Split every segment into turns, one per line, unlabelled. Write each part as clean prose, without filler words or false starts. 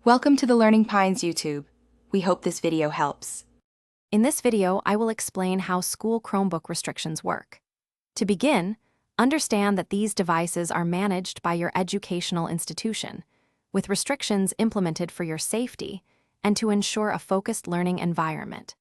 Welcome to the Learning Pines YouTube. We hope this video helps.
In this video, I will explain how school Chromebook restrictions work. To begin, understand that these devices are managed by your educational institution, with restrictions implemented for your safety and to ensure a focused learning environment.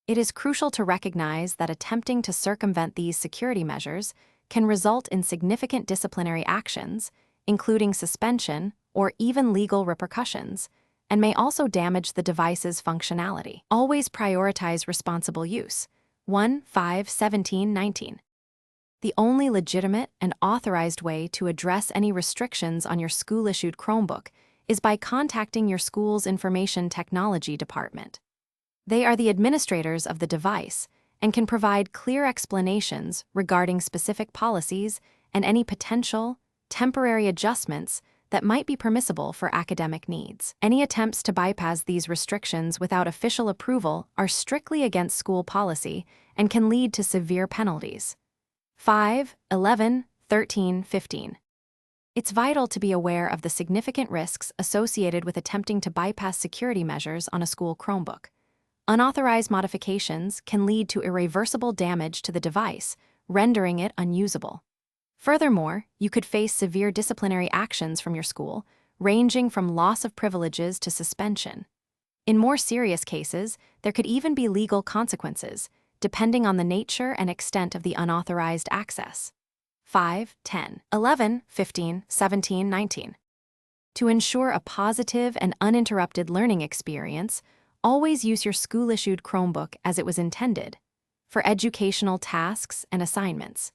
It is crucial to recognize that attempting to circumvent these security measures can result in significant disciplinary actions, including suspension or even legal repercussions, and may also damage the device's functionality. Always prioritize responsible use. 1-5-17-19. The only legitimate and authorized way to address any restrictions on your school-issued Chromebook is by contacting your school's Information Technology Department. They are the administrators of the device and can provide clear explanations regarding specific policies and any potential, temporary adjustments that might be permissible for academic needs. Any attempts to bypass these restrictions without official approval are strictly against school policy and can lead to severe penalties. 5-11-13-15. It's vital to be aware of the significant risks associated with attempting to bypass security measures on a school Chromebook. Unauthorized modifications can lead to irreversible damage to the device, rendering it unusable. Furthermore, you could face severe disciplinary actions from your school, ranging from loss of privileges to suspension. In more serious cases, there could even be legal consequences, depending on the nature and extent of the unauthorized access. 5-10-11-15-17-19. To ensure a positive and uninterrupted learning experience, always use your school-issued Chromebook as it was intended, for educational tasks and assignments.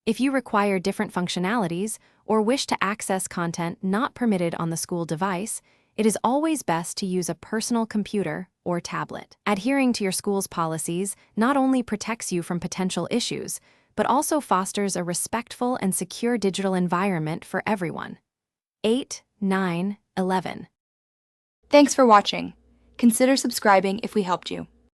If you require different functionalities or wish to access content not permitted on the school device, it is always best to use a personal computer or tablet. Adhering to your school's policies not only protects you from potential issues, but also fosters a respectful and secure digital environment for everyone. 8-9-11.
Thanks for watching. Consider subscribing if we helped you.